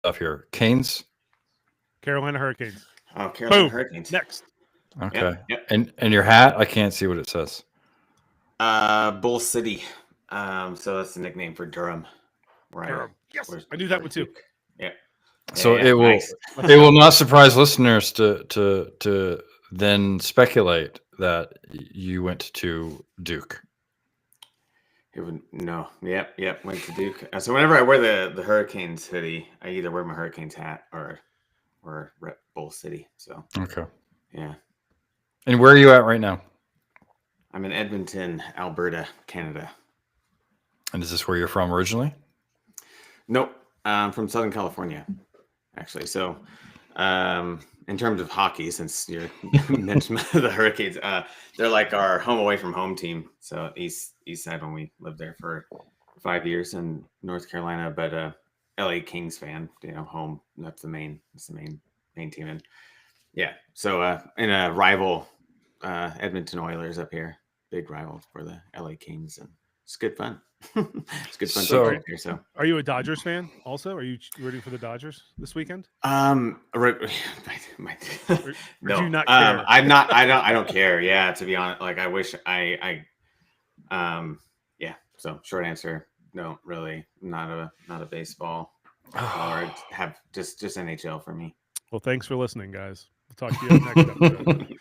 stuff here. Canes. Carolina Hurricanes. Oh, Carolina Boom. Hurricanes. Next. Okay. Yep. And your hat, I can't see what it says. Bull City. So that's the nickname for Durham. Right. Durham. Yes, I knew that one too. Yeah. So Yeah, nice. it will not surprise listeners to then speculate that you went to Duke. No. Yep. Went to Duke. So whenever I wear the Hurricanes hoodie, I either wear my Hurricanes hat or rep Bull City. So Okay. yeah. And where are you at right now? I'm in Edmonton, Alberta, Canada. And is this where you're from originally? Nope. I'm from Southern California, actually. So, in terms of hockey, since you mentioned the Hurricanes, they're like our home away from home team. So east side when we lived there for 5 years in North Carolina, but LA Kings fan, home. That's the main team. And yeah, so in a rival, Edmonton Oilers up here, big rivals for the LA Kings, and it's good fun. It's good fun So- to up here. So Are you a Dodgers fan also? Are you rooting for the Dodgers this weekend? Right, Or no, do you not care? I'm not. I don't care. Yeah, to be honest, like I wish yeah. So short answer, no, really, not a baseball, or have just NHL for me. Well, thanks for listening, guys. We'll talk to you next episode.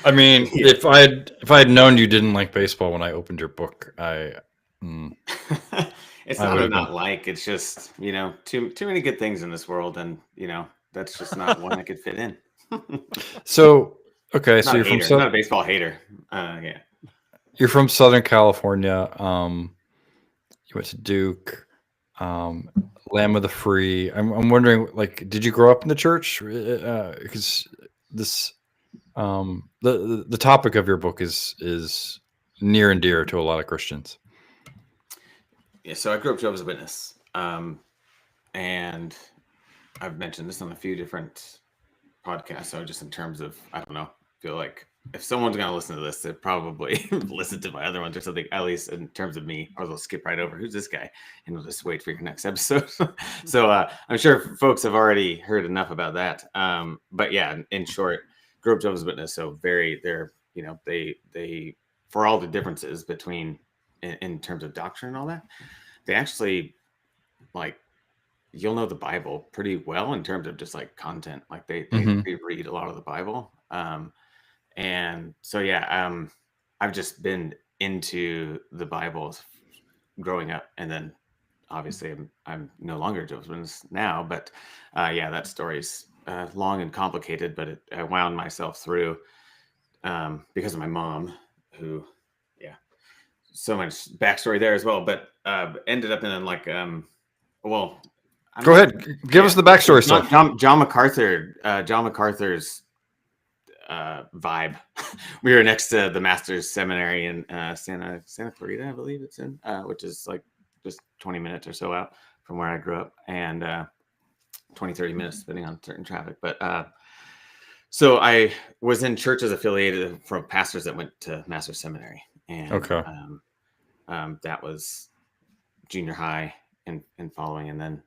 I mean, if I had known you didn't like baseball when I opened your book, It's I not would've not been- like it's just too many good things in this world, and that's just not one that could fit in. So okay, so Not a you're from hater, not a baseball hater. Yeah. you're from Southern California. You went to Duke, Lamb of the Free. I'm wondering, like, did you grow up in the church? Because this, the topic of your book is near and dear to a lot of Christians. Yeah, so I grew up Jehovah's Witness, and I've mentioned this on a few different podcasts. So just in terms of, I don't know, feel like if someone's going to listen to this, they probably listen to my other ones or something. At least in terms of me, or they'll skip right over. Who's this guy? And we'll just wait for your next episode. So I'm sure folks have already heard enough about that. But yeah, in short, grew up Jehovah's Witness, so they for all the differences between in terms of doctrine and all that, they actually like you'll know the Bible pretty well in terms of just like content. Like they read a lot of the Bible. And so yeah, I've just been into the Bible growing up, and then obviously I'm no longer Jehovah's Witness now, but yeah, that story's long and complicated, but I wound myself through because of my mom, who so much backstory there as well, but ended up in like well, Go ahead, give us the backstory stuff. John MacArthur's vibe. We were next to the Master's Seminary in Santa Clarita, I believe it's in, which is like just 20 minutes or so out from where I grew up, and 20-30 minutes depending on certain traffic. But so I was in churches affiliated from pastors that went to Master's Seminary, and Okay. That was junior high and following, and then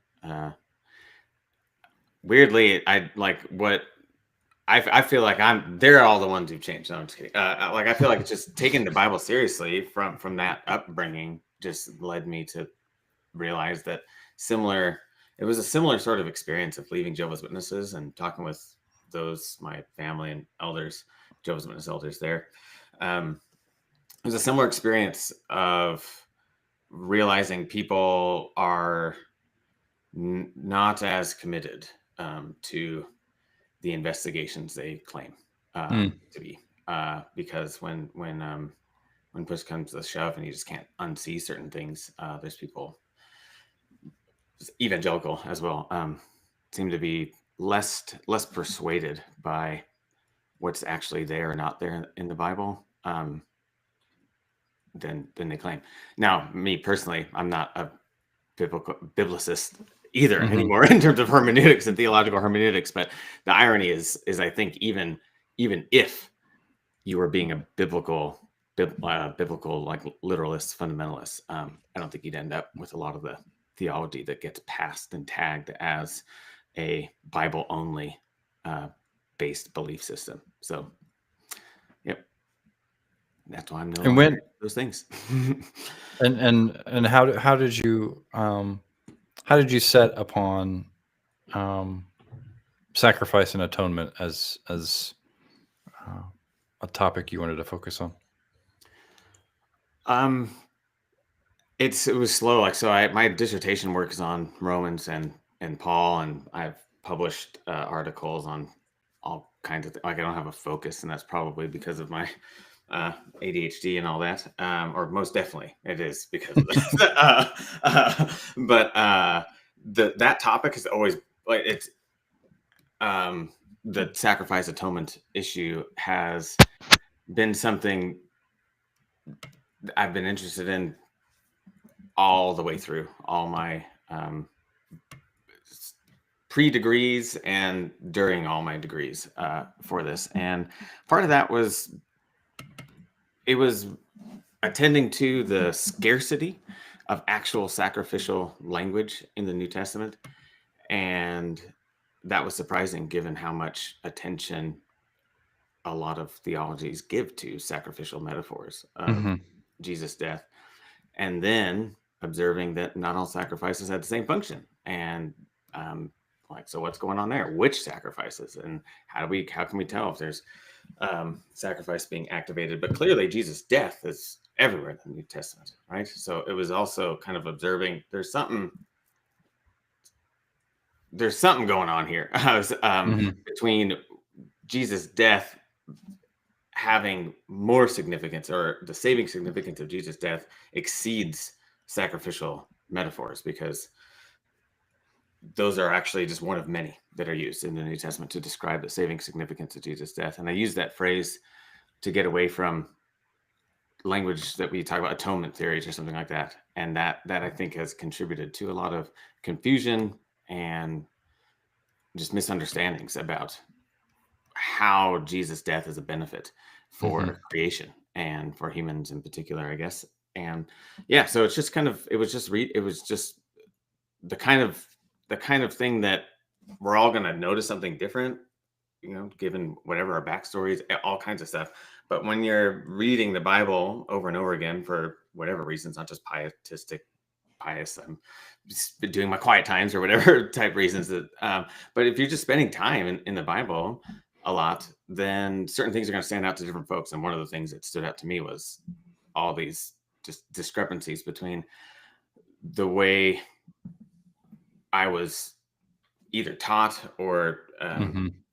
weirdly, I like what I feel like they're all the ones who've changed. No, I'm just kidding. Like I feel like it's just taking the Bible seriously from that upbringing just led me to realize that it was a similar sort of experience of leaving Jehovah's Witnesses and talking with my family and elders, Jehovah's Witness elders there. It was a similar experience of realizing people are not as committed to the investigations they claim to be, because when push comes to shove and you just can't unsee certain things, there's people, evangelical as well, seem to be less persuaded by what's actually there or not there in the Bible than they claim. Now, me personally, I'm not a biblicist either anymore in terms of hermeneutics and theological hermeneutics, but the irony is I think even if you were being a biblical like literalist fundamentalist, I don't think you'd end up with a lot of the theology that gets passed and tagged as a Bible only based belief system. So, yep, that's why I'm no And longer those things. and how did you set upon sacrifice and atonement as a topic you wanted to focus on? It was slow. Like, so my dissertation work is on Romans and Paul, and I've published articles on all kinds of like I don't have a focus, and that's probably because of my ADHD and all that, or most definitely it is because of that. But that topic is always like it's the sacrifice atonement issue has been something I've been interested in all the way through all my pre-degrees and during all my degrees for this. And part of that was attending to the scarcity of actual sacrificial language in the New Testament. And that was surprising given how much attention a lot of theologies give to sacrificial metaphors of Jesus' death. And then observing that not all sacrifices had the same function. And so what's going on there? Which sacrifices? And how can we tell if there's sacrifice being activated? But clearly Jesus' death is everywhere in the New Testament, right? So it was also kind of observing there's something going on here between Jesus' death having more significance, or the saving significance of Jesus' death exceeds sacrificial metaphors, because those are actually just one of many that are used in the New Testament to describe the saving significance of Jesus' death. And I use that phrase to get away from language that we talk about atonement theories or something like that. And that I think has contributed to a lot of confusion and just misunderstandings about how Jesus' death is a benefit for creation and for humans in particular, I guess. And yeah, so it's just kind of, it was just the kind of thing that we're all going to notice something different, given whatever our backstories, all kinds of stuff. But when you're reading the Bible over and over again for whatever reasons, not just pious, I'm just doing my quiet times or whatever type reasons that, but if you're just spending time in the Bible a lot, then certain things are going to stand out to different folks. And one of the things that stood out to me was all these just discrepancies between the way I was either taught or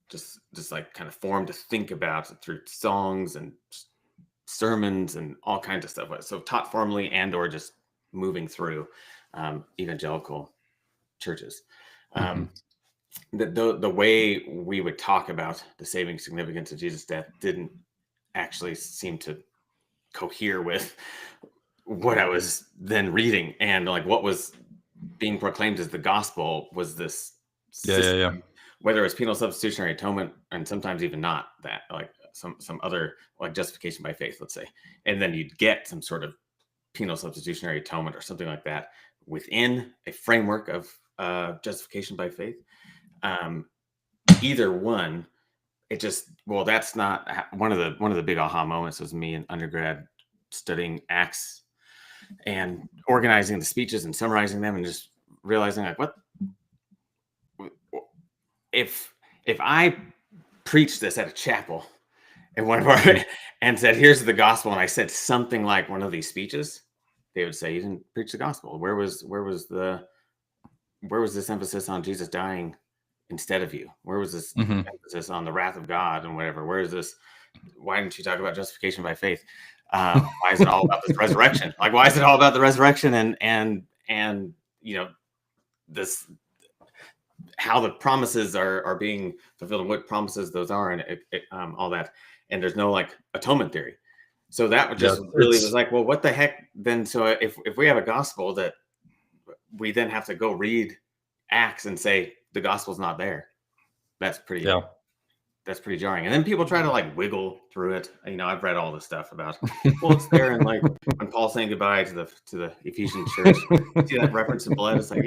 just like kind of formed to think about through songs and sermons and all kinds of stuff. So taught formally and or just moving through evangelical churches. The way we would talk about the saving significance of Jesus' death didn't actually seem to cohere with what I was then reading, and like what was being proclaimed as the gospel was this system, whether it was penal substitutionary atonement, and sometimes even not that, like some other, like justification by faith, let's say, and then you'd get some sort of penal substitutionary atonement or something like that within a framework of justification by faith. Either one, that's not one of the big aha moments was me in undergrad studying Acts and organizing the speeches and summarizing them and just realizing like, what if I preached this at a chapel and one of our and said, here's the gospel, and I said something like one of these speeches, they would say, you didn't preach the gospel. Where was this emphasis on Jesus dying instead of you? Where was this emphasis on the wrath of God and whatever? Where is this? Why didn't you talk about justification by faith? Why is it all about this resurrection? Like, why is it all about the resurrection and this, how the promises are being fulfilled and what promises those are, and all that. And there's no like atonement theory. So that just really was like, well, what the heck then? So if we have a gospel that we then have to go read Acts and say the gospel's not there, that's pretty that's pretty jarring. And then people try to like wiggle through it. You know, I've read all this stuff about, well, it's there, and like when Paul's saying goodbye to the Ephesian church, see that reference to blood? It's like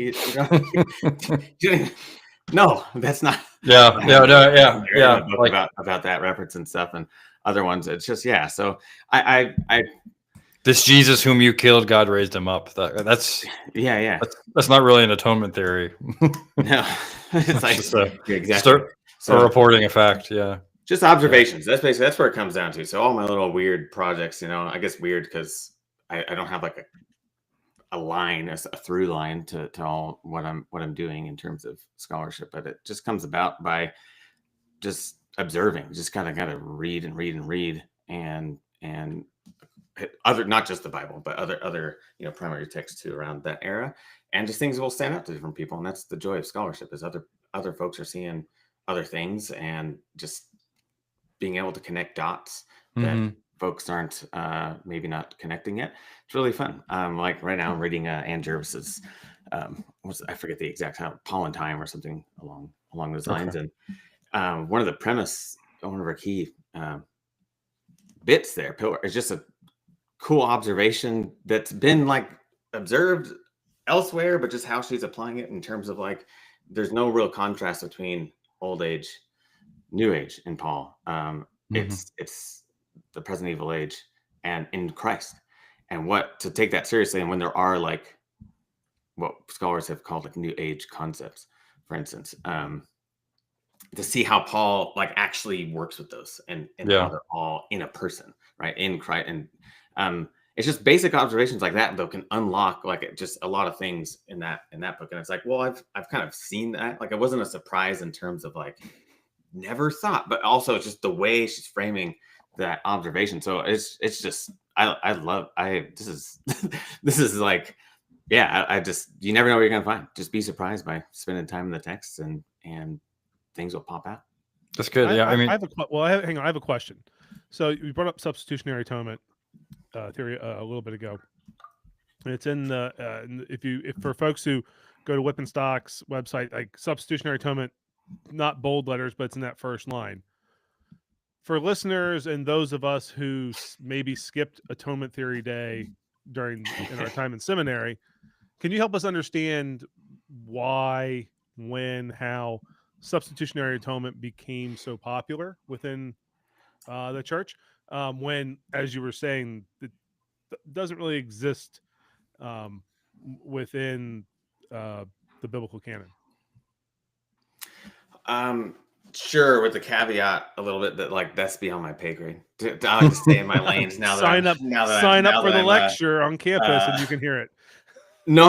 no, that's not. Yeah, Like about that reference and stuff, and other ones. It's just So I this Jesus whom you killed, God raised him up. That's not really an atonement theory. No, it's like exactly. So reporting a fact, just observations. That's basically where it comes down to. So all my little weird projects, I guess weird because I don't have like a line, a through line to all what I'm doing in terms of scholarship, but it just comes about by just observing, just kind of read and other, not just the Bible, but other primary texts too around that era, and just things will stand out to different people, and that's the joy of scholarship is other folks are seeing other things and just being able to connect dots that folks aren't maybe not connecting yet. It's really fun. Like right now I'm reading Ann Jervis's I forget the exact title, Paul and Time or something along those lines. And one of our key bits there, Pillar, is just a cool observation that's been like observed elsewhere, but just how she's applying it in terms of like there's no real contrast between old age, new age in Paul. It's the present evil age and in Christ, and what to take that seriously. And when there are like what scholars have called like new age concepts, for instance, to see how Paul like actually works with those and how they're all in a person, right? In Christ. And it's just basic observations like that though can unlock like just a lot of things in that book. And it's like, well, I've kind of seen that. Like it wasn't a surprise in terms of like never thought, but also just the way she's framing that observation. So it's just this is like, I just, you never know what you're gonna find. Just be surprised by spending time in the text and things will pop out. That's good. I have a question. So you brought up substitutionary atonement theory a little bit ago. And it's in the if for folks who go to Wippenstock's website, like substitutionary atonement, not bold letters, but it's in that first line. For listeners and those of us who maybe skipped atonement theory day in our time in seminary, can you help us understand why, when, how substitutionary atonement became so popular within the church? When, as you were saying, it doesn't really exist within the biblical canon. Sure, with the caveat a little bit that like that's beyond my pay grade. I like to stay in my lanes now. Sign up for the lecture on campus and you can hear it. No.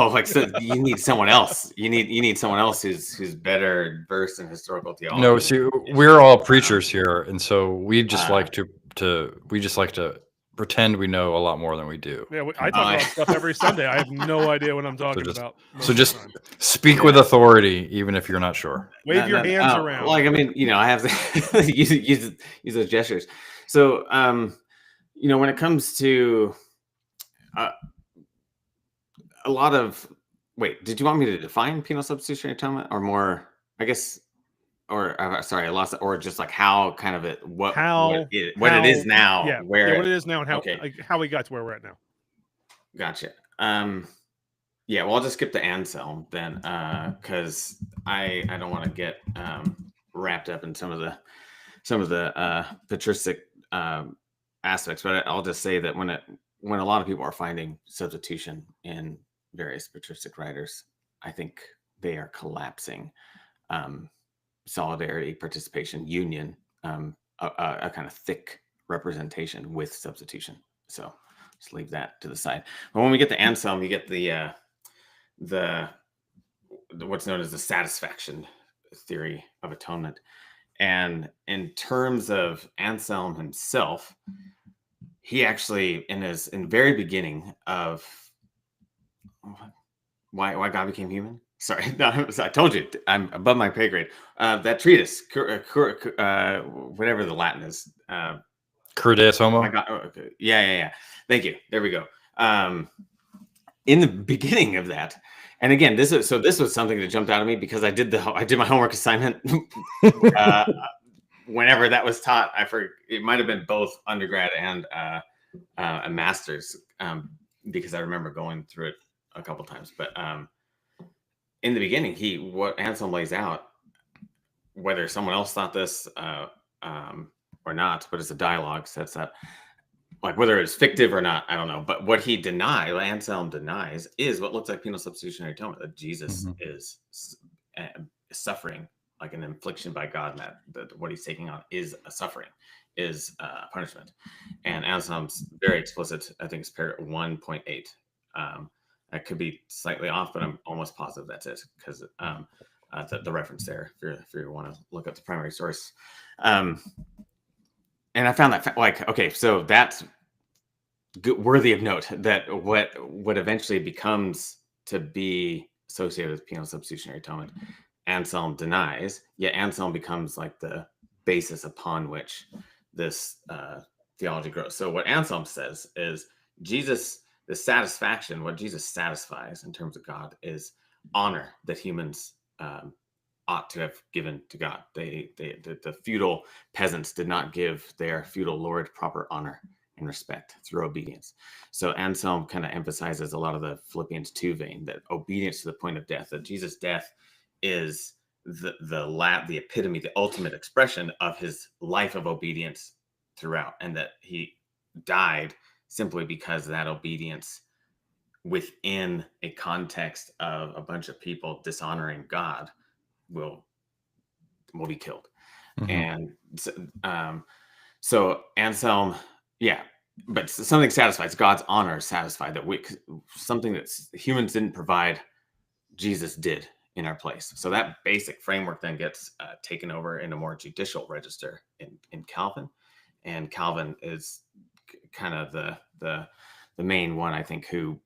Like, so you need someone else. You need someone else who's better versed in historical theology. No, see, we're all preachers here, and so we just like to pretend we know a lot more than we do. Yeah, I talk about stuff every Sunday. I have no idea what I'm talking about. So just speak with authority, even if you're not sure. Wave your hands around. Like, I mean, I have to use those gestures. So, when it comes to a lot of, did you want me to define penal substitutionary atonement or more, I guess, or sorry, I lost it, or just like how kind of what it is now, what it is now and how we got to where we're at now. Gotcha. Well, I'll just skip the Anselm then, because I don't want to get wrapped up in some of the patristic aspects, but I'll just say that when a lot of people are finding substitution in various patristic writers, I think they are collapsing solidarity, participation, union, a kind of thick representation with substitution. So just leave that to the side. But when we get to Anselm, you get the what's known as the satisfaction theory of atonement. And in terms of Anselm himself, he actually in very beginning of why God became human. Sorry, no, I told you I'm above my pay grade. That treatise, whatever the Latin is, Cur Deus Homo. Okay. Yeah. Thank you. There we go. In the beginning of that, and again, this was something that jumped out at me because I did my homework assignment whenever that was taught, it might have been both undergrad and a master's, because I remember going through it a couple times. But in the beginning, what Anselm lays out, whether someone else thought this or not, but it's a dialogue sets up, like whether it's fictive or not, I don't know. But what Anselm denies, is what looks like penal substitutionary atonement, that Jesus is suffering, like an infliction by God, and that what he's taking on is a suffering, is punishment. And Anselm's very explicit. I think it's paragraph 1.8. I could be slightly off, but I'm almost positive that's it, because the reference there, if you want to look up the primary source. And I found that okay, so that's worthy of note, that what eventually becomes to be associated with penal substitutionary atonement, Anselm denies, yet Anselm becomes like the basis upon which this theology grows. So what Anselm says is the satisfaction, what Jesus satisfies in terms of God, is honor that humans ought to have given to God. The feudal peasants did not give their feudal lord proper honor and respect through obedience. So Anselm kind of emphasizes a lot of the Philippians 2 vein, that obedience to the point of death, that Jesus' death is the epitome, the ultimate expression of his life of obedience throughout, and that he died simply because that obedience within a context of a bunch of people dishonoring God will be killed. And so Anselm, but something satisfies, God's honor is satisfied, that something that humans didn't provide, Jesus did in our place. So that basic framework then gets taken over in a more judicial register in Calvin, and Calvin is kind of the main one, I think, who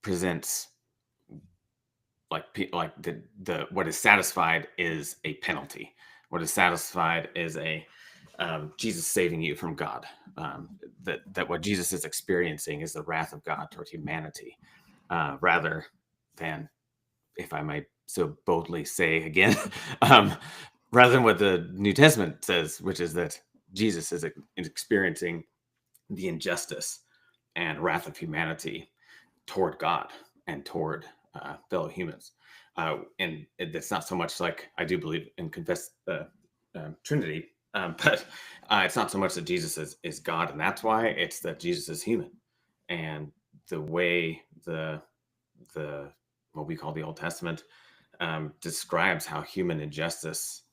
presents like the what is satisfied is a penalty. What is satisfied is a Jesus saving you from God. That what Jesus is experiencing is the wrath of God toward humanity, rather than, if I might so boldly say again, rather than what the New Testament says, which is that Jesus is experiencing the injustice and wrath of humanity toward God and toward fellow humans. And it's not so much like, I do believe and confess the Trinity, but it's not so much that Jesus is God, and that's why. It's that Jesus is human, and the way the what we call the Old Testament describes how human injustice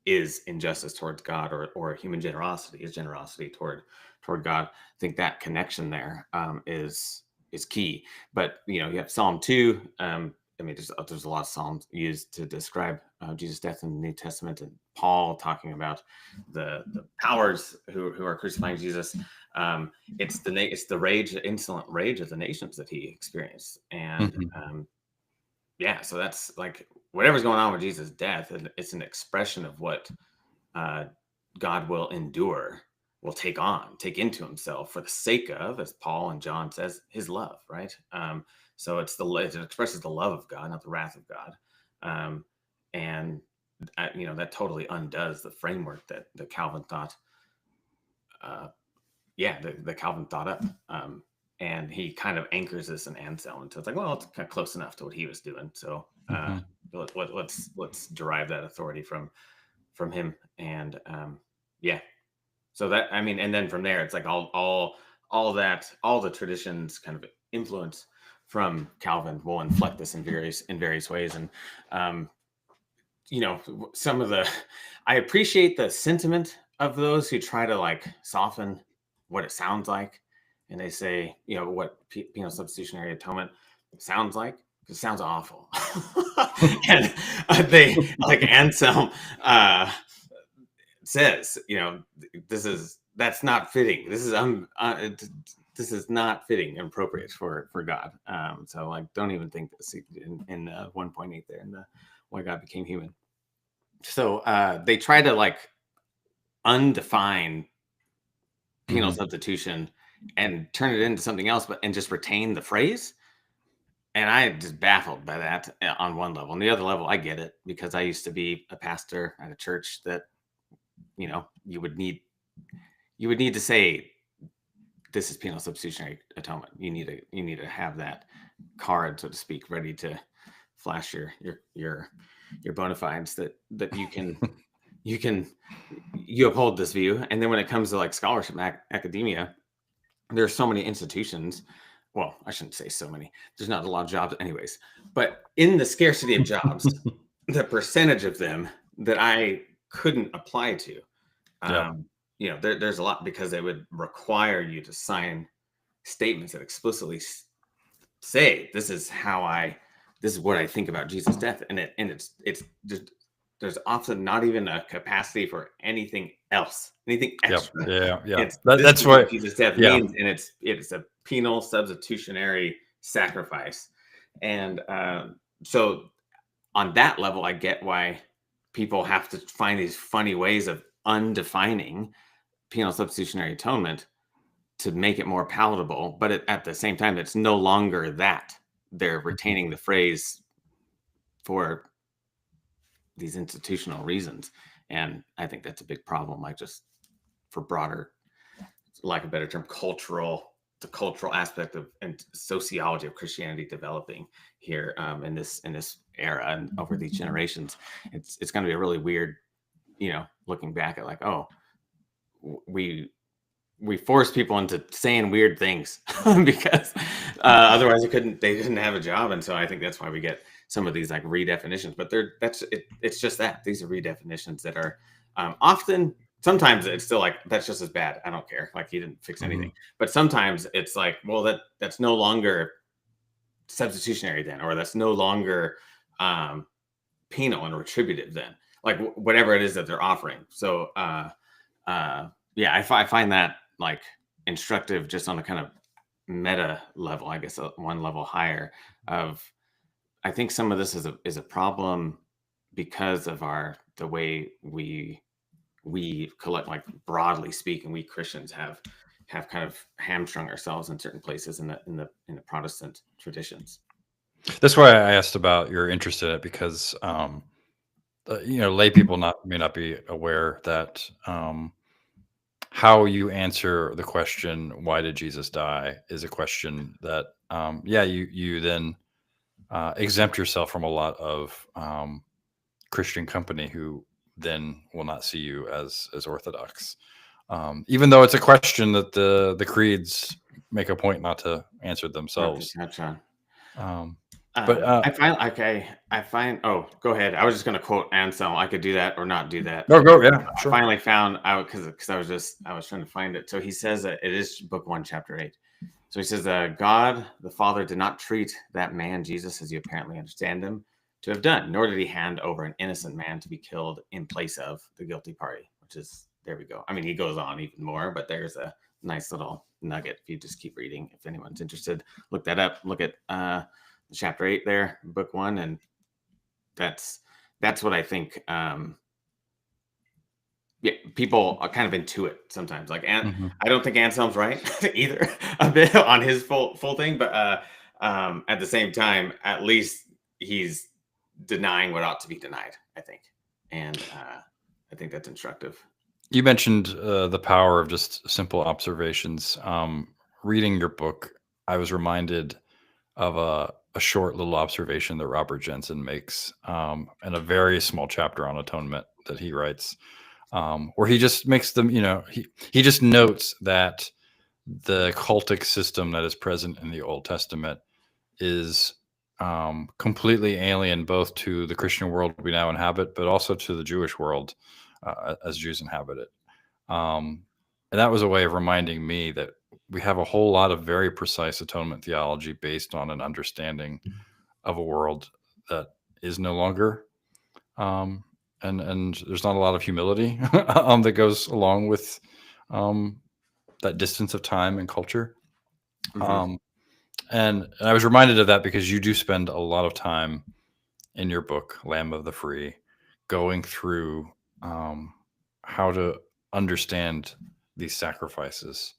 is injustice towards God, or human generosity is generosity toward God. I think that connection there is key. But you have Psalm 2. I mean, there's a lot of psalms used to describe Jesus' death in the New Testament, and Paul talking about the powers who are crucifying Jesus. It's the insolent rage of the nations that he experienced, and so that's like whatever's going on with Jesus' death. It's an expression of what God will endure, will take into himself for the sake of, as Paul and John says, his love, right? So it expresses the love of God, not the wrath of God. And that totally undoes the framework that Calvin thought, the Calvin thought up. And he kind of anchors this in Anselm. And so it's like, well, it's kind of close enough to what he was doing. So let's derive that authority from him. And so that, I mean, and then from there, it's like all the traditions kind of influence from Calvin will inflect this in various ways. And some of I appreciate the sentiment of those who try to like soften what it sounds like, and they say, what penal substitutionary atonement sounds like, because it sounds awful. And they, like Anselm says, that's not fitting. This is not fitting and appropriate for God. So like, don't even think this in 1.8 there, in the why God became human. So they try to like undefine penal substitution and turn it into something else, and just retain the phrase. And I am just baffled by that on one level. On the other level, I get it, because I used to be a pastor at a church that you know, you would need to say this is penal substitutionary atonement. You need to have that card, so to speak, ready to flash your bona fides that you uphold this view. And then when it comes to like scholarship academia, there are so many institutions. Well, I shouldn't say so many. There's not a lot of jobs anyways. But in the scarcity of jobs, the percentage of them that I couldn't apply to, Yeah. you know, there's a lot, because they would require you to sign statements that explicitly say, this is what I think about Jesus' death. And it's just, there's often not even a capacity for anything else, anything Yep. extra. Yeah. It's, That's this is what. Jesus' death Yeah. means, and it's a penal substitutionary sacrifice. And so on that level, I get why people have to find these funny ways of undefining penal substitutionary atonement to make it more palatable. But at the same time, it's no longer that. They're retaining the phrase for these institutional reasons. And I think that's a big problem, like just for broader, lack of a better term, the cultural aspect of and sociology of Christianity developing here in this era and over these generations. It's going to be a really weird, you know, looking back at like, oh, we force people into saying weird things because otherwise they didn't have a job. And so I think that's why we get some of these like redefinitions, but it's just that these are redefinitions that are often, sometimes it's still like, that's just as bad. I don't care. Like he didn't fix anything, but sometimes it's like, well, that's no longer substitutionary then, or that's no longer penal and retributive then, like whatever it is that they're offering. So yeah, I find that like instructive just on a kind of meta level, I guess one level higher of, I think some of this is a problem because of the way we collect, like broadly speaking, we Christians have kind of hamstrung ourselves in certain places in the Protestant traditions. That's why I asked about your interest in it, because you know, lay people may not be aware that how you answer the question, why did Jesus die, is a question that you then exempt yourself from a lot of Christian company who then will not see you as orthodox, even though it's a question that the creeds make a point not to answer themselves. But I find. Oh, go ahead. I was just going to quote Anselm. I could do that or not do that. No, go. Yeah, sure. I finally found out because I was trying to find it. So he says that it is Book 1, Chapter 8. So he says, God the Father did not treat that man Jesus as you apparently understand him to have done, nor did he hand over an innocent man to be killed in place of the guilty party. Which is, there we go. I mean, he goes on even more, but there's a nice little nugget if you just keep reading. If anyone's interested, look that up. Look at chapter 8 there, Book 1, and that's what I think people are kind of intuit sometimes, like, and I don't think Anselm's right either a bit on his full thing, but at the same time, at least he's denying what ought to be denied, I think. And I think that's instructive. You mentioned the power of just simple observations. Reading your book, I was reminded of a short little observation that Robert Jensen makes in a very small chapter on atonement that he writes, where he just makes them, you know, he just notes that the cultic system that is present in the Old Testament is completely alien both to the Christian world we now inhabit, but also to the Jewish world as Jews inhabit it. And that was a way of reminding me that we have a whole lot of very precise atonement theology based on an understanding of a world that is no longer, and there's not a lot of humility that goes along with that distance of time and culture. And I was reminded of that because you do spend a lot of time in your book, Lamb of the Free, going through how to understand these sacrifices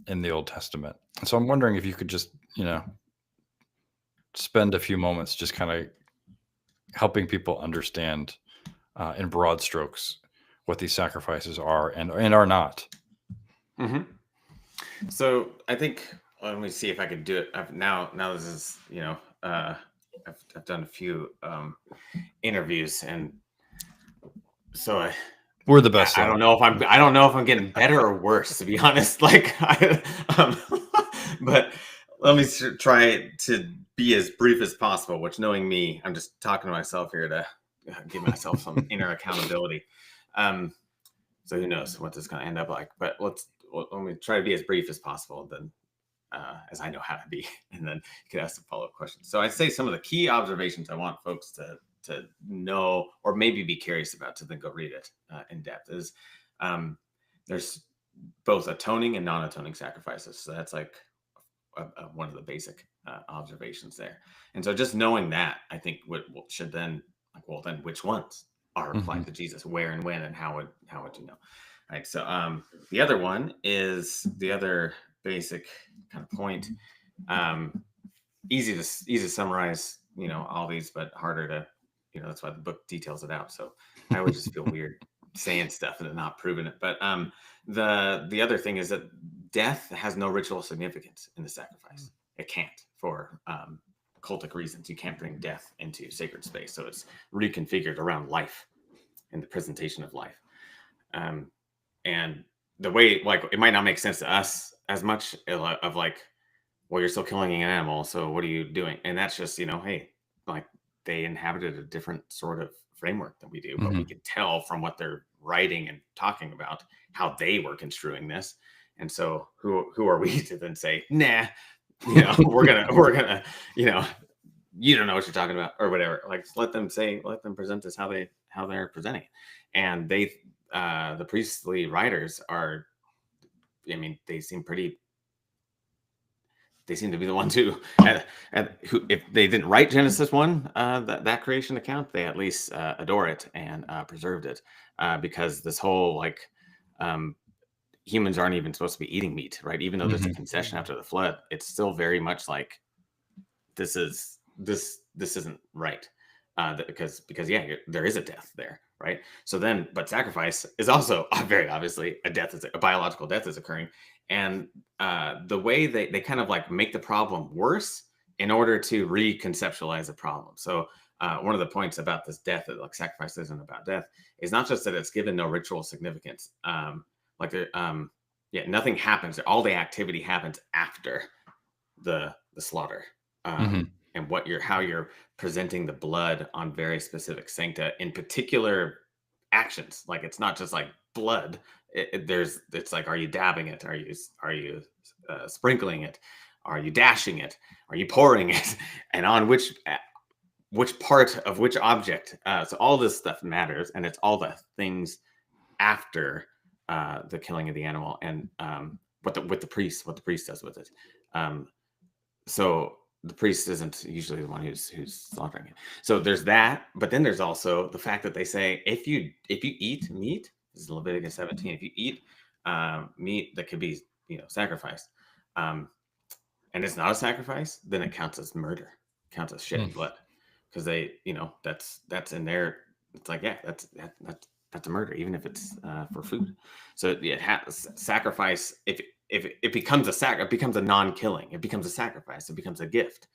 in the Old Testament. And so I'm wondering if you could just, you know, spend a few moments just kind of helping people understand in broad strokes what these sacrifices are and are not. hmm So I think, let me see if I could do it. Now this is, I've done a few interviews, and so We're the best. I don't know if I'm getting better or worse, to be honest. Like, but let me try to be as brief as possible. Which, knowing me, I'm just talking to myself here to give myself some inner accountability. So who knows what this is going to end up like? But let me try to be as brief as possible, then as I know how to be, and then you can ask the follow-up questions. So I'd say some of the key observations I want folks to know, or maybe be curious about, to then go read it in depth, is there's both atoning and non-atoning sacrifices. So that's like one of the basic observations there. And so just knowing that, I think what should then, like, well, then which ones are applied to Jesus, where and when, and how would you know? All right. So the other one is the other basic kind of point. Easy to summarize, all these, but harder to, that's why the book details it out. So I would just feel weird saying stuff and not proving it. But the other thing is that death has no ritual significance in the sacrifice. It can't, for cultic reasons. You can't bring death into sacred space. So it's reconfigured around life and the presentation of life. And the way, like, it might not make sense to us as much of like, well, you're still killing an animal, so what are you doing? And that's just, hey, like, they inhabited a different sort of framework than we do, but we can tell from what they're writing and talking about how they were construing this. And so who are we to then say, nah, we're gonna, you don't know what you're talking about, or whatever. Like, let them present this how they're presenting it. And the priestly writers are, they seem to be the ones who if they didn't write Genesis 1, that creation account, they at least adore it and preserved it, because this whole, like, humans aren't even supposed to be eating meat, right? Even though there's a concession after the flood, it's still very much like this isn't right, because there is a death there, right? So then, but sacrifice is also very obviously a biological death is occurring. And the way they kind of like make the problem worse in order to reconceptualize the problem. So one of the points about this death, that, like, sacrifice isn't about death, is not just that it's given no ritual significance. Nothing happens. All the activity happens after the slaughter, and how you're presenting the blood on very specific sancta in particular actions. Like, it's not just like blood. It's like, are you dabbing it? Are you sprinkling it? Are you dashing it? Are you pouring it? And on which part of which object? So all this stuff matters, and it's all the things after the killing of the animal, and what the priest does with it. So the priest isn't usually the one who's slaughtering it. So there's that, but then there's also the fact that they say if you eat meat, this is Leviticus 17. If you eat meat that could be sacrificed, and it's not a sacrifice, then it counts as murder, counts as shedding blood, because they that's in there. It's like, yeah, that's a murder, even if it's for food. So it has sacrifice. If it becomes it becomes a non-killing. It becomes a sacrifice. It becomes a gift,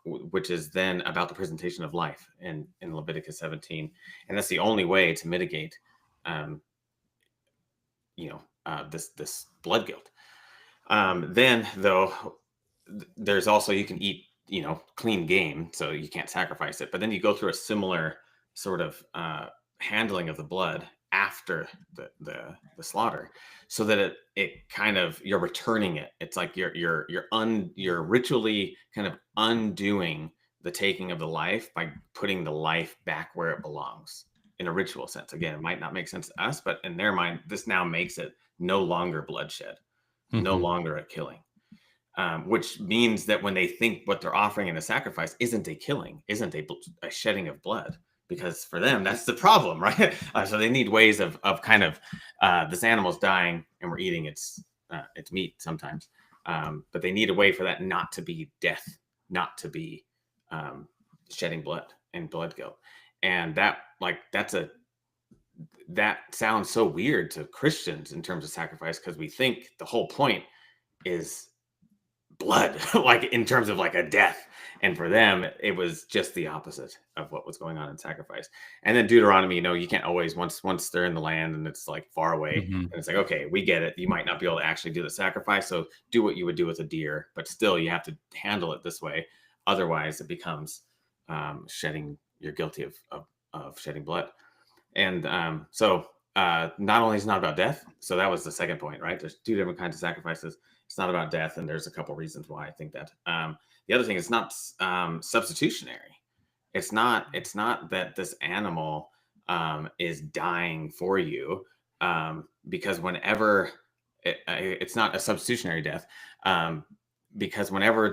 which is then about the presentation of life in Leviticus 17, and that's the only way to mitigate, this blood guilt. Then, though, there's also, you can eat clean game, so you can't sacrifice it. But then you go through a similar sort of handling of the blood after the slaughter, so that it kind of, you're returning it. It's like you're ritually kind of undoing the taking of the life by putting the life back where it belongs in a ritual sense. Again, it might not make sense to us, but in their mind, this now makes it no longer bloodshed, no longer a killing. Which means that when they think what they're offering in a sacrifice isn't a killing, isn't a shedding of blood, because for them that's the problem, right? So they need ways of kind of this animal's dying and we're eating its meat sometimes, but they need a way for that not to be death, not to be shedding blood and blood guilt. And that's that sounds so weird to Christians in terms of sacrifice, because we think the whole point is blood, like in terms of like a death. And for them, it was just the opposite of what was going on in sacrifice. And then Deuteronomy, you can't always, once they're in the land and it's like far away, Mhm. and it's like, okay, we get it. You might not be able to actually do the sacrifice, so do what you would do with a deer, but still you have to handle it this way. Otherwise, it becomes shedding. You're guilty of shedding blood. And not only is it not about death, so that was the second point, right? There's two different kinds of sacrifices. It's not about death, and there's a couple reasons why I think that. The other thing is not substitutionary. It's not that this animal is dying for you, because whenever it's not a substitutionary death, because whenever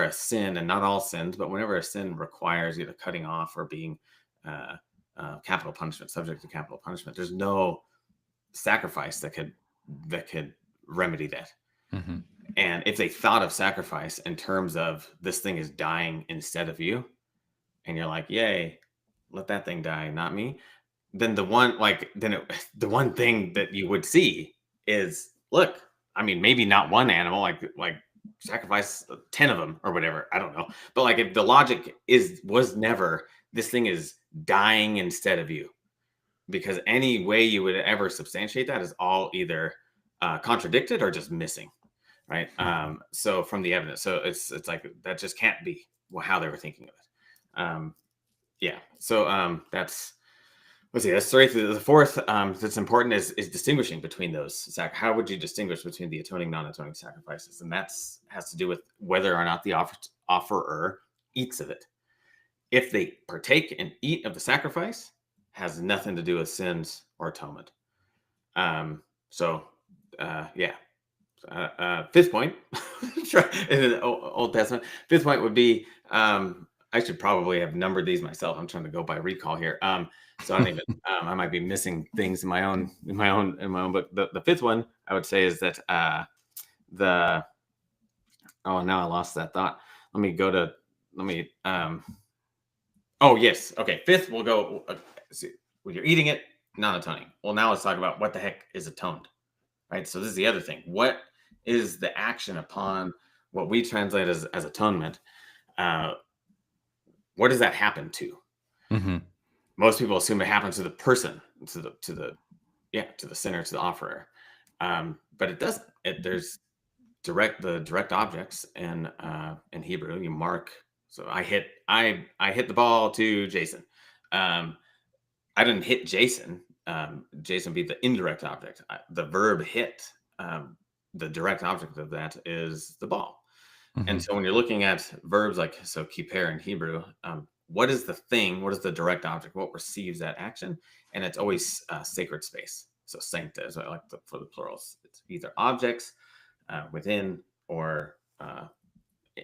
a sin, and not all sins, but whenever a sin requires either cutting off or being capital punishment, subject to capital punishment, there's no sacrifice that could remedy that. Mhm. And if they thought of sacrifice in terms of this thing is dying instead of you, and you're like, yay, let that thing die, not me, then the one thing that you would see is, look, I mean, maybe not one animal, like sacrifice 10 of them or whatever. I don't know. But like, if the logic was never, this thing is dying instead of you, because any way you would ever substantiate that is all either contradicted or just missing, right? So from the evidence, so it's like that just can't be how they were thinking of it. Yeah. So that's, let's see, that's three. The fourth that's important is distinguishing between those. How would you distinguish between the atoning, non-atoning sacrifices? And that's has to do with whether or not the offerer eats of it. If they partake and eat of the sacrifice, has nothing to do with sins or atonement. Yeah. Fifth point in the Old Testament. Fifth point would be, I should probably have numbered these myself. I'm trying to go by recall here. So I don't even. I might be missing things in my own book. The fifth one I would say is that oh, now I lost that thought. Oh yes, okay. Fifth, we'll go. See, when you're eating it, non-atoning. Well, now let's talk about what the heck is atoned, right? So this is the other thing. What is the action upon what we translate as atonement? What does that happen to? Mhm. Most people assume it happens to the person, to the sinner, to the offerer, but it doesn't. There's direct objects in Hebrew. You mark. So I hit the ball to Jason. I didn't hit Jason. Jason be the indirect object. The verb hit. The direct object of that is the ball. And Mhm. so when you're looking at verbs like, so kiper in Hebrew, what is the thing? What is the direct object? What receives that action? And it's always sacred space. So sancta is what I like for the plurals. It's either objects within or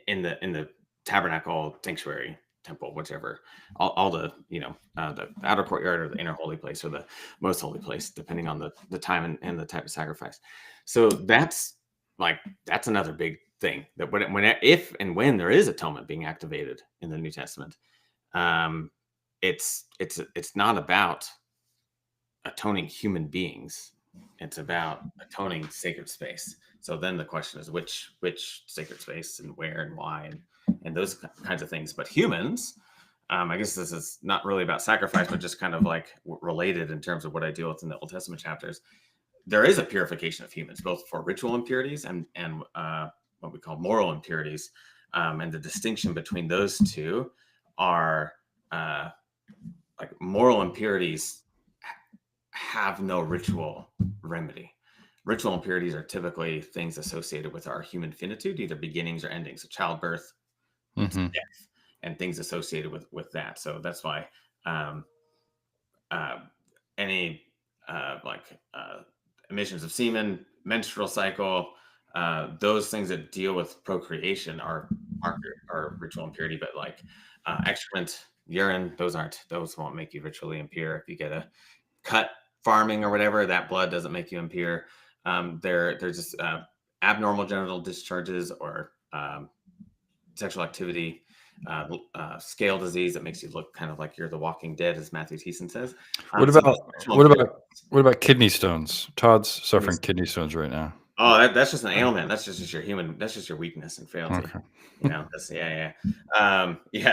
in the tabernacle, sanctuary, temple, whichever, all the the outer courtyard or the inner holy place or the most holy place, depending on the time and the type of sacrifice. So that's another big thing, that if and when there is atonement being activated in the New Testament, it's not about atoning human beings. It's about atoning sacred space. So then the question is which sacred space and where and why and those kinds of things. But humans, I guess this is not really about sacrifice, but just kind of like related in terms of what I deal with in the Old Testament chapters. There is a purification of humans, both for ritual impurities and what we call moral impurities. And the distinction between those two are like moral impurities have no ritual remedy. Ritual impurities are typically things associated with our human finitude, either beginnings or endings, so childbirth, Mhm. death, and things associated with that. So that's why any emissions of semen, menstrual cycle, those things that deal with procreation are ritual impurity. But like excrement, urine, those won't make you ritually impure. If you get a cut farming or whatever, that blood doesn't make you impure. They're just abnormal genital discharges or sexual activity. scale disease that makes you look kind of like you're the Walking Dead, as Matthew Thiessen says. What So about sexual what impurity- about what about kidney stones? Todd's suffering Kidneys- kidney stones right now. Oh, that's just an ailment. That's just your human. That's just your weakness and frailty. Okay. That's yeah.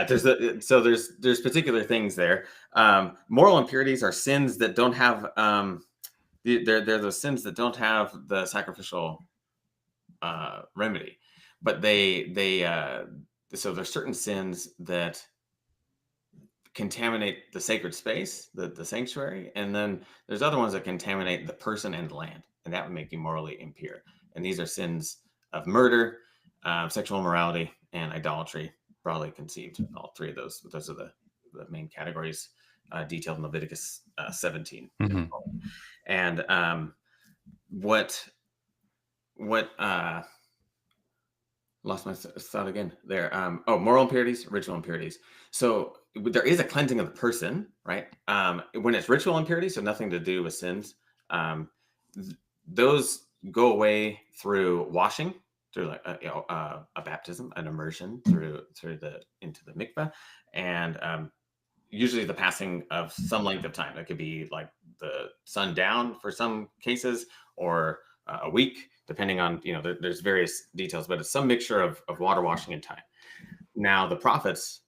There's particular things there. Moral impurities are sins that don't have they're those sins that don't have the sacrificial remedy, but so there's certain sins that contaminate the sacred space, the sanctuary, and then there's other ones that contaminate the person and the land, and that would make you morally impure. And these are sins of murder, sexual immorality, and idolatry, broadly conceived. All three of those are the main categories detailed in Leviticus 17. Mhm. And what lost my thought again there. Moral impurities, ritual impurities. So there is a cleansing of the person, right? When it's ritual impurities, so nothing to do with sins, those go away through washing, through like a baptism, an immersion into the mikveh, and usually the passing of some length of time. That could be like the sun down for some cases, or a week, depending on, there's various details, but it's some mixture of water washing and time. Now, the prophets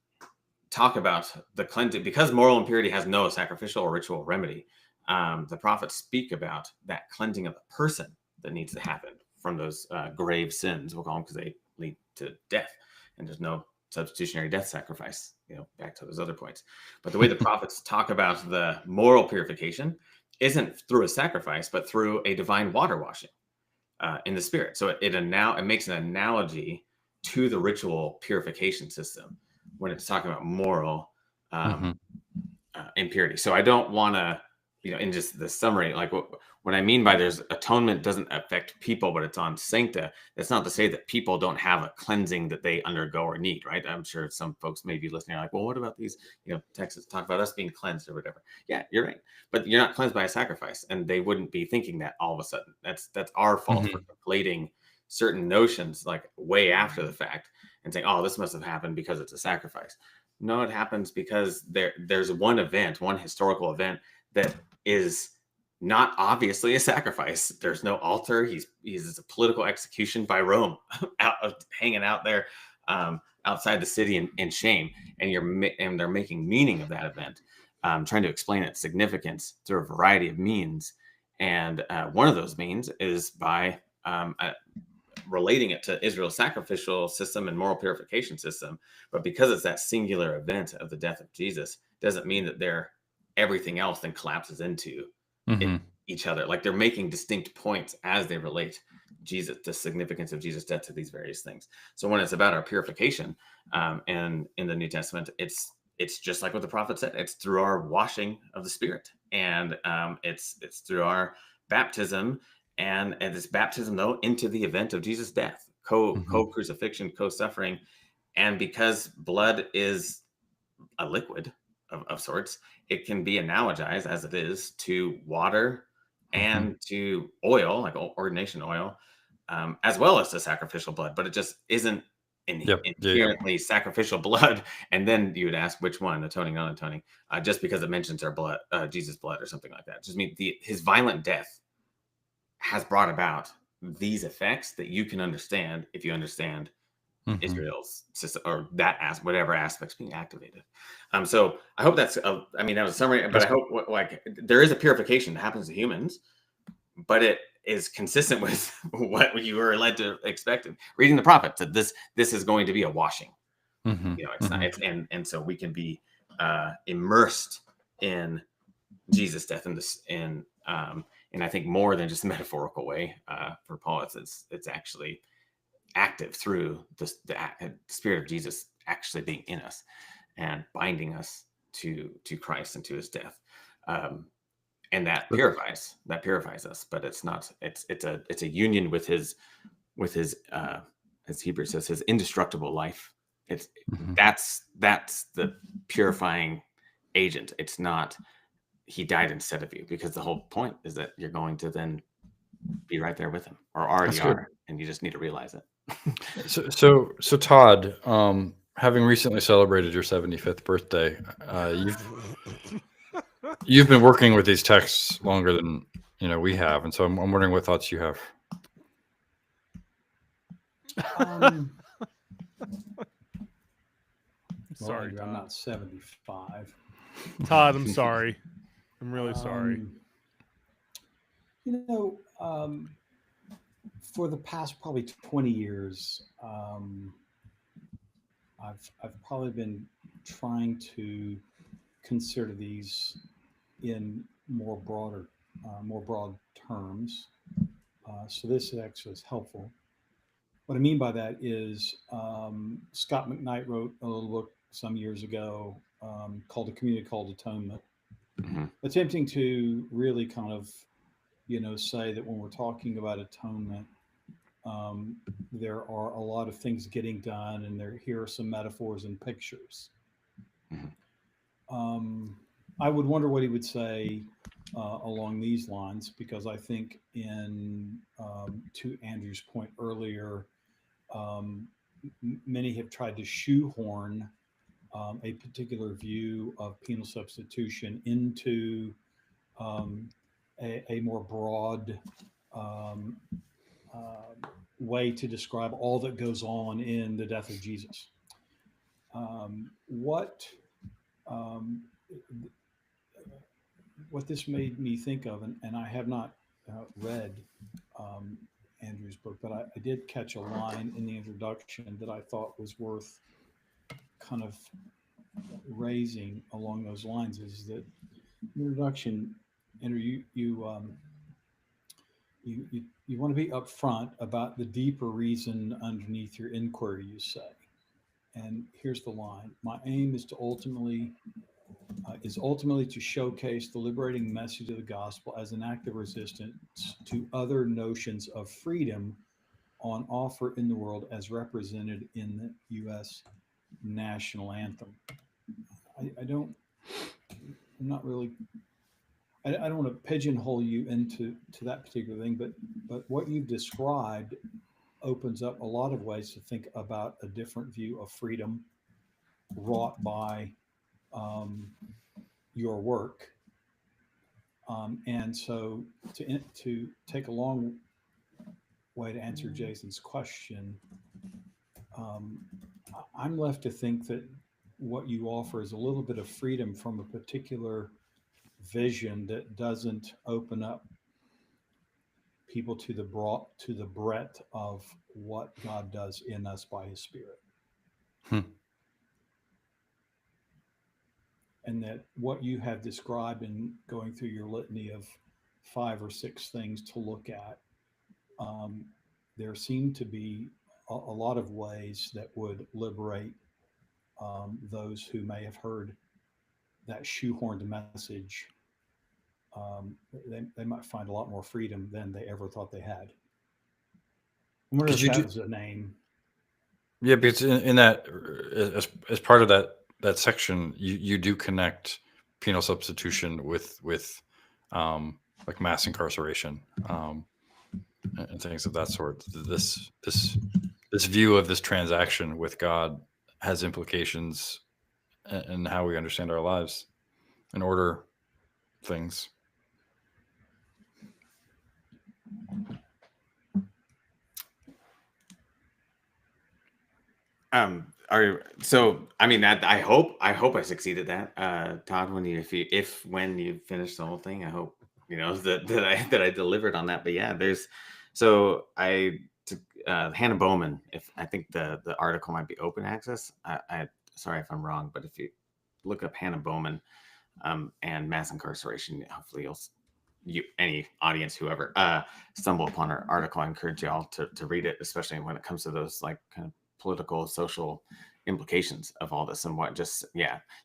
talk about the cleansing, because moral impurity has no sacrificial or ritual remedy. The prophets speak about that cleansing of the person that needs to happen from those grave sins, we'll call them, because they lead to death, and there's no substitutionary death sacrifice, back to those other points. But the way the prophets talk about the moral purification isn't through a sacrifice, but through a divine water washing in the spirit. So it makes an analogy to the ritual purification system when it's talking about moral impurity. So I don't want to, in just the summary, like what I mean by there's atonement doesn't affect people, but it's on sancta. That's not to say that people don't have a cleansing that they undergo or need, right? I'm sure some folks may be listening are like, well, what about these, texts talk about us being cleansed or whatever. Yeah, you're right. But you're not cleansed by a sacrifice, and they wouldn't be thinking that all of a sudden. That's our fault for conflating certain notions like way after the fact and saying, oh, this must have happened because it's a sacrifice. No, it happens because there's one historical event that is not obviously a sacrifice. There's no altar. He's a political execution by Rome, hanging out there outside the city in shame, and they're making meaning of that event, trying to explain its significance through a variety of means. And one of those means is by relating it to Israel's sacrificial system and moral purification system. But because it's that singular event of the death of Jesus, doesn't mean that everything else then collapses into each other. Like they're making distinct points as they relate the significance of Jesus' death to these various things. So when it's about our purification, and in the New Testament, it's just like what the prophet said. It's through our washing of the Spirit, and it's through our baptism, and this baptism though into the event of Jesus' death, co-crucifixion, co-suffering, and because blood is a liquid of sorts, it can be analogized as it is to water and to oil, like ordination oil, as well as to sacrificial blood, but it just isn't inherently sacrificial blood. And then you would ask which one, atoning, non-atoning, just because it mentions our blood, Jesus' blood or something like that. It just means his violent death has brought about these effects that you can understand if you understand Israel's system, or whatever aspect's being activated. So I hope that was a summary, but I hope there is a purification that happens to humans, but it is consistent with what you were led to expect. Reading the prophets, that this is going to be a washing. It's not, and so we can be immersed in Jesus' death and I think more than just a metaphorical way. For Paul, it's actually active through the Spirit of Jesus actually being in us and binding us to Christ and to his death. And that purifies us, but it's not, it's a union with his, as Hebrews says, his indestructible life. That's the purifying agent. It's not, he died instead of you, because the whole point is that you're going to then be right there with him, or already are, and you just need to realize it. So Todd, having recently celebrated your 75th birthday, you've been working with these texts longer than we have, and so I'm wondering what thoughts you have. Um, Sorry, Andrew, I'm not 75. Todd. I'm sorry. I'm really sorry. You know, for the past probably 20 years, I've probably been trying to consider these in more broad terms. So this actually is helpful. What I mean by that is Scott McKnight wrote a little book some years ago called "The Community Called Atonement." Mhm. Attempting to really kind of, say that when we're talking about atonement, there are a lot of things getting done, and here are some metaphors and pictures. Mhm. I would wonder what he would say along these lines, because I think to Andrew's point earlier, many have tried to shoehorn a particular view of penal substitution into a more broad way to describe all that goes on in the death of Jesus. What this made me think of, and I have not read Andrew's book, but I did catch a line in the introduction that I thought was worth kind of raising along those lines. Is that introduction, Andrew? You want to be upfront about the deeper reason underneath your inquiry, you say. And here's the line: my aim is ultimately to showcase the liberating message of the gospel as an act of resistance to other notions of freedom on offer in the world as represented in the U.S. national anthem. I don't want to pigeonhole you into that particular thing, but what you've described opens up a lot of ways to think about a different view of freedom wrought by your work. And so to take a long way to answer Jason's question, I'm left to think that what you offer is a little bit of freedom from a particular vision that doesn't open up people to the breadth of what God does in us by His Spirit. And that what you have described in going through your litany of 5 or 6 things to look at, there seem to be a lot of ways that would liberate those who may have heard that shoehorned message. They might find a lot more freedom than they ever thought they had. I wonder if that was a name. Yeah, because in that, as part of that section, you do connect penal substitution with like mass incarceration and things of that sort. This view of this transaction with God has implications in how we understand our lives and order things. I mean, that I hope I succeeded that, Todd, when you finish the whole thing. I hope that I delivered on that. But yeah, Hannah Bowman. If I think the article might be open access. I sorry if I'm wrong, but if you look up Hannah Bowman and mass incarceration, hopefully any audience, whoever, stumble upon her article. I encourage y'all to read it, especially when it comes to those like kind of political, social implications of all this and what so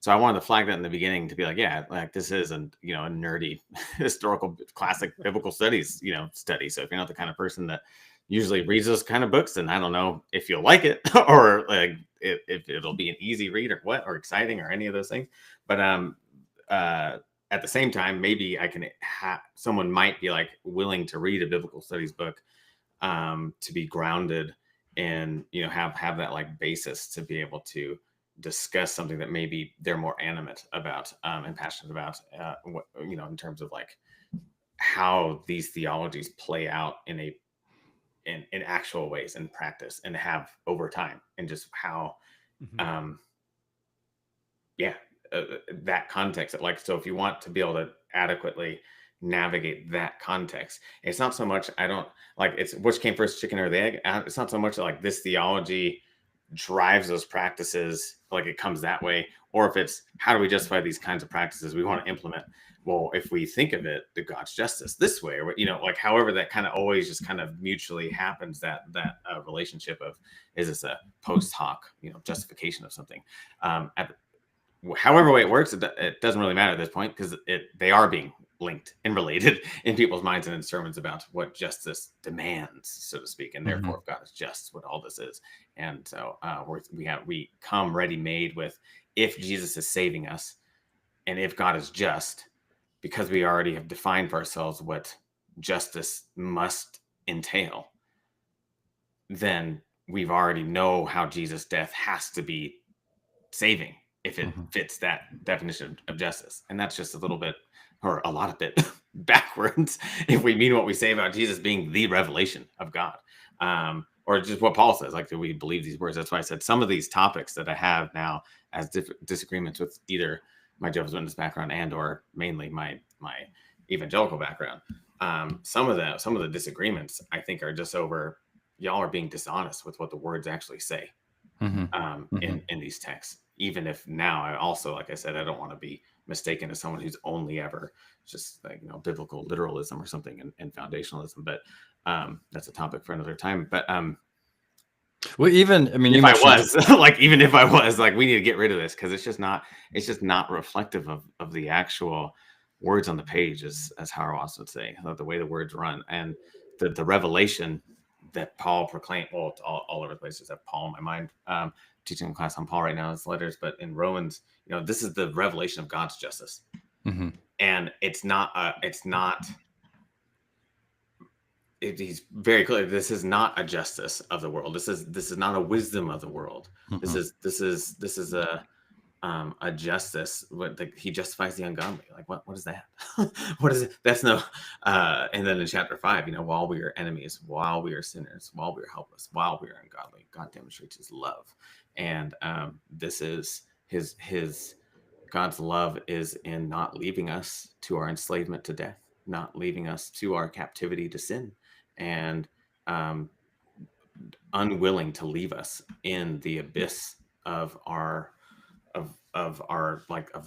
I wanted to flag that in the beginning to be like, like this is a nerdy historical classic biblical studies study. So if you're not the kind of person that usually reads those kind of books, then I don't know if you'll like it or like if it'll be an easy read or exciting or any of those things. But at the same time, maybe I can someone might be like willing to read a biblical studies book to be grounded and have that like basis to be able to discuss something that maybe they're more animate about and passionate about, in terms of like how these theologies play out in actual ways in practice and have over time, and just how Mhm. yeah, that context. Like, so if you want to be able to adequately navigate that context, it's not so much, I don't like, it's which came first, chicken or the egg. It's not so much like this theology drives those practices, like it comes that way, or if it's how do we justify these kinds of practices we want to implement. Well, if we think of it, the God's justice this way, or like however that kind of always just kind of mutually happens, that relationship of, is this a post hoc justification of something, at however way it works, it doesn't really matter at this point, because they are being linked and related in people's minds and in sermons about what justice demands, so to speak, and therefore if God is just, what all this is. And so we come ready made with, if Jesus is saving us and if God is just, because we already have defined for ourselves what justice must entail, then we've already know how Jesus' death has to be saving if it fits that definition of justice. And that's just a little bit, or a lot of bit backwards, if we mean what we say about Jesus being the revelation of God, or just what Paul says, like, do we believe these words? That's why I said some of these topics that I have now as disagreements with either my Jehovah's Witness background and or mainly my evangelical background. Some of the disagreements I think are just over, y'all are being dishonest with what the words actually say. In these texts, even if now I also, like I said, I don't want to be mistaken as someone who's only ever just like, biblical literalism or something and foundationalism, but that's a topic for another time. But well, even, I mean, you if I mentioned, was like, even if I was like, we need to get rid of this, because it's just not reflective of the actual words on the page, as Howard Ross would say, the way the words run, and the revelation that Paul proclaimed. Well, it's all over the place. Just have Paul in my mind. Teaching a class on Paul right now, his letters, but in Romans, this is the revelation of God's justice, and he's very clear. This is not a justice of the world. This is not a wisdom of the world. This is a justice. He justifies the ungodly. Like, what is that? What is it? That's no. And then in chapter 5, while we are enemies, while we are sinners, while we are helpless, while we are ungodly, God demonstrates His love, and this is His God's love is in not leaving us to our enslavement to death, not leaving us to our captivity to sin, and unwilling to leave us in the abyss of our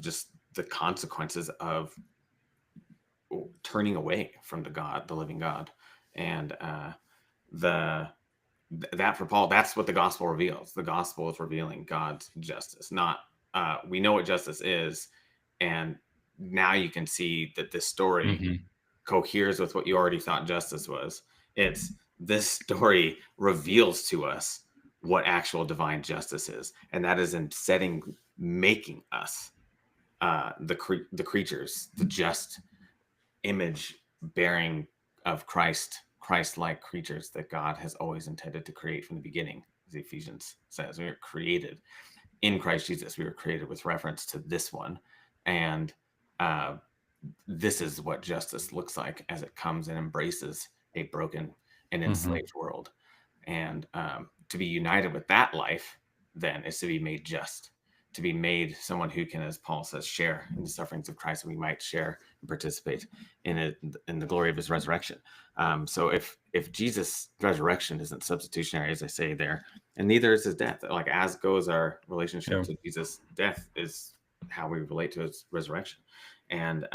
just the consequences of turning away from the living God. And that for Paul, that's what the gospel reveals. The gospel is revealing God's justice. Not we know what justice is, and now you can see that this story coheres with what you already thought justice was. It's this story reveals to us what actual divine justice is, and that is in making us the creatures, the just image bearing of Christ-like creatures that God has always intended to create from the beginning. As Ephesians says, we were created in Christ Jesus. We were created with reference to this one, and this is what justice looks like as it comes and embraces a broken and enslaved world. And to be united with that life then is to be made just, to be made someone who can, as Paul says, share in the sufferings of Christ, and we might share and participate in the glory of His resurrection. So if Jesus' resurrection isn't substitutionary, as I say there, and neither is His death, like as goes our relationship to Jesus' death is how we relate to His resurrection. And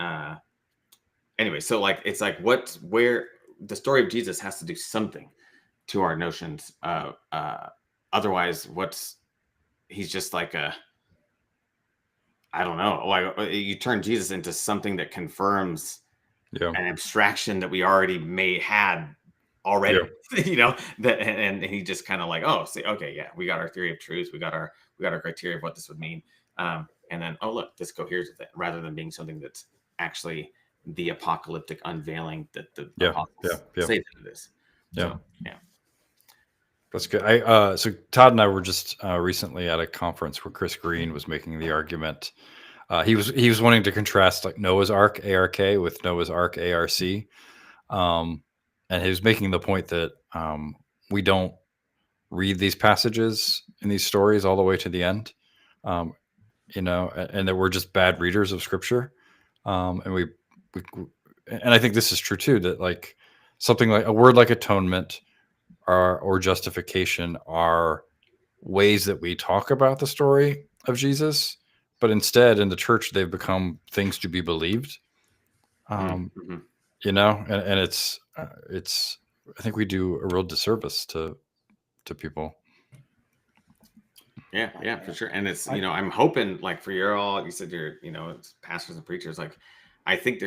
anyway, so like it's like where the story of Jesus has to do something to our notions of otherwise he's just like I don't know, like you turn Jesus into something that confirms an abstraction that we already had already, that, and he just kind of like, oh, see, okay, yeah, we got our theory of truth, we got our criteria of what this would mean, and then, oh, look, this coheres with it, rather than being something that's actually the apocalyptic unveiling that the apostles say that it is. Yeah. So, yeah. That's good. So Todd and I were just recently at a conference where Chris Green was making the argument. He was wanting to contrast like Noah's Ark ARK with Noah's Ark ARC, and he was making the point that we don't read these passages in these stories all the way to the end, and that we're just bad readers of Scripture, and we and I think this is true too. That like something like a word like atonement or justification are ways that we talk about the story of Jesus, but instead in the church they've become things to be believed. Mm-hmm. And it's I think we do a real disservice to people. Yeah, for sure. And it's, I'm hoping like for you said you're, it's pastors and preachers. Like, I think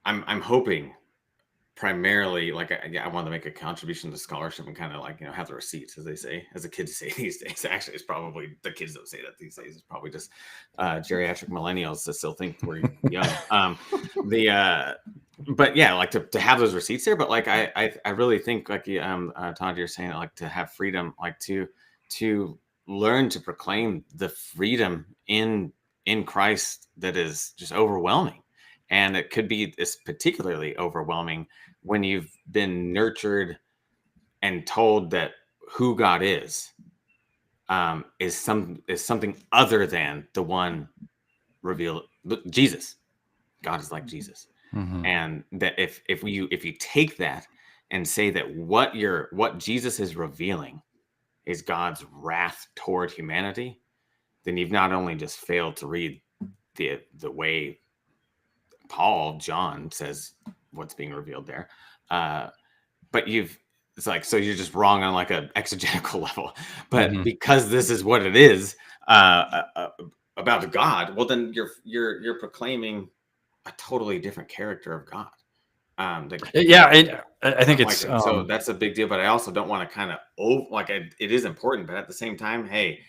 I'm hoping primarily, like, I want to make a contribution to scholarship and kind of like, have the receipts, as they say, as the kids say these days. Actually, it's probably the kids don't say that these days. It's probably just geriatric millennials that still think we're young. But yeah, like to have those receipts there. But like, I really think like, Todd, you're saying like to have freedom, like to learn to proclaim the freedom in Christ that is just overwhelming. And it could be this particularly overwhelming when you've been nurtured and told that who God is something other than the one revealed, Jesus. God is like Jesus. Mm-hmm. And that if you take that and say that what Jesus is revealing is God's wrath toward humanity, then you've not only just failed to read the way John says what's being revealed there, but it's like, so you're just wrong on like an exegetical level. But because this is what it is about God, well, then you're proclaiming a totally different character of God. I think it's so that's a big deal. But I also don't want to kind of it is important, but at the same time, hey,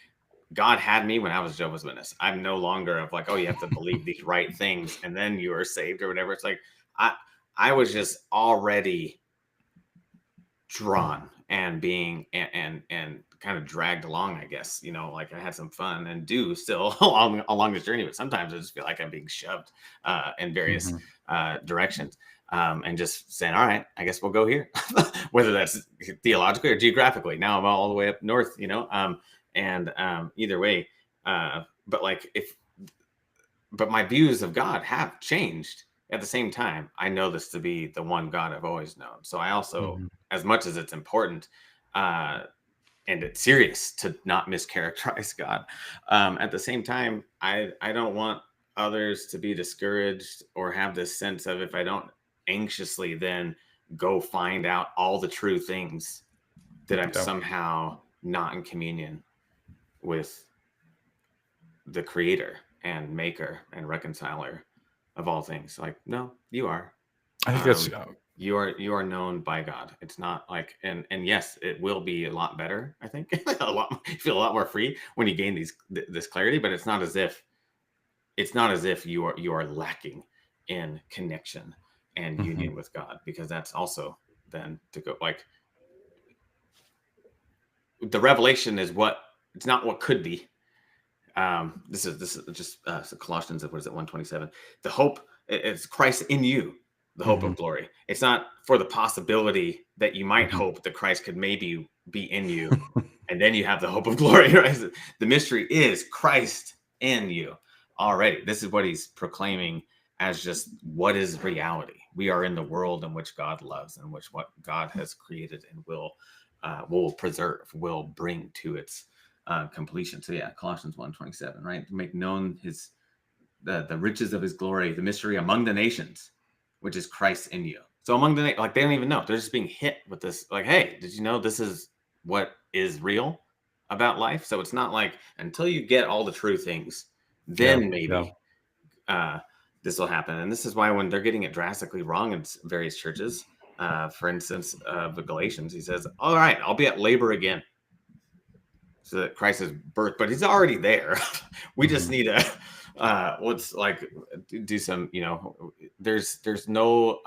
God had me when I was Jehovah's Witness. I'm no longer of like, oh, you have to believe these right things and then you are saved or whatever. It's like I was just already drawn and being and kind of dragged along, I guess. Like I had some fun and do still along this journey, but sometimes I just feel like I'm being shoved in various directions. And just saying, all right, I guess we'll go here, whether that's theologically or geographically. Now I'm all the way up north, and either way, but my views of God have changed. At the same time, I know this to be the one God I've always known. So I also, as much as it's important and it's serious to not mischaracterize God, at the same time, I don't want others to be discouraged or have this sense of, if I don't anxiously then go find out all the true things, that I'm somehow not in communion with the creator and maker and reconciler of all things. Like, no, you are. I think that's you are known by God. It's not like, and yes, it will be a lot better. I think you feel a lot more free when you gain this clarity. But it's not as if you are lacking in connection and union with God, because that's also then to go like the revelation is it's not what could be. This is just Colossians, what is it, 1:27? The hope is Christ in you, the hope of glory. It's not for the possibility that you might hope that Christ could maybe be in you, and then you have the hope of glory. Right? The mystery is Christ in you already. This is what he's proclaiming as just what is reality. We are in the world in which God loves, and which what God has created and will preserve, will bring to its completion. So yeah, Colossians 1:27, right? To make known the riches of his glory, the mystery among the nations, which is Christ in you. So among the like, they don't even know. They're just being hit with this. Like, hey, did you know this is what is real about life? So it's not like until you get all the true things, then maybe this will happen. And this is why when they're getting it drastically wrong in various churches, for instance, the Galatians, he says, all right, I'll be at labor again. So that Christ is birth, but he's already there. We just need to let's like do some, there's no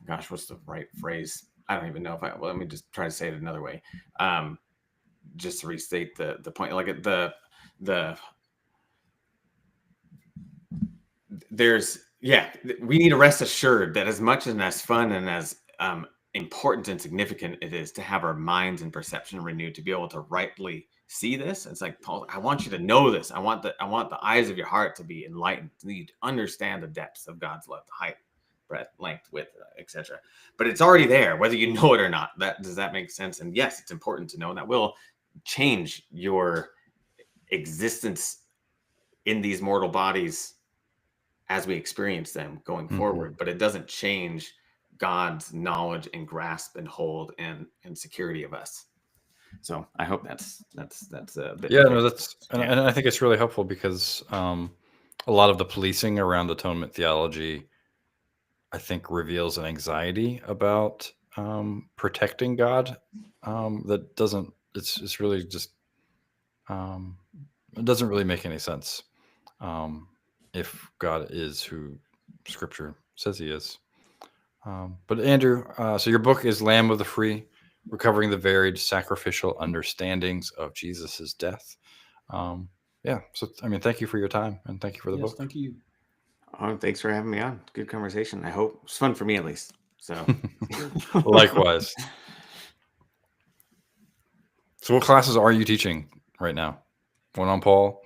gosh, what's the right phrase? I don't even know if well, let me just try to say it another way. Just to restate the point, like we need to rest assured that as much and as fun and as important and significant it is to have our minds and perception renewed, to be able to rightly see this. It's like, Paul, I want you to know this. I want the eyes of your heart to be enlightened. You understand the depths of God's love, the height, breadth, length, width, etc. But it's already there, whether you know it or not. Does that make sense? And yes, it's important to know, and that will change your existence in these mortal bodies as we experience them going forward. But it doesn't change God's knowledge and grasp and hold and security of us. So I hope that's a bit. Yeah, no, and I think it's really helpful because a lot of the policing around atonement theology, I think, reveals an anxiety about protecting God that doesn't. It's really just it doesn't really make any sense if God is who Scripture says He is. But Andrew, so your book is Lamb of the Free: Recovering the Varied Sacrificial Understandings of Jesus's Death. Yeah, so I mean, thank you for your time, and thank you for the book. Thank you. Oh, thanks for having me on. Good conversation. I hope it's fun for me at least. So Likewise. So what classes are you teaching right now? One on Paul?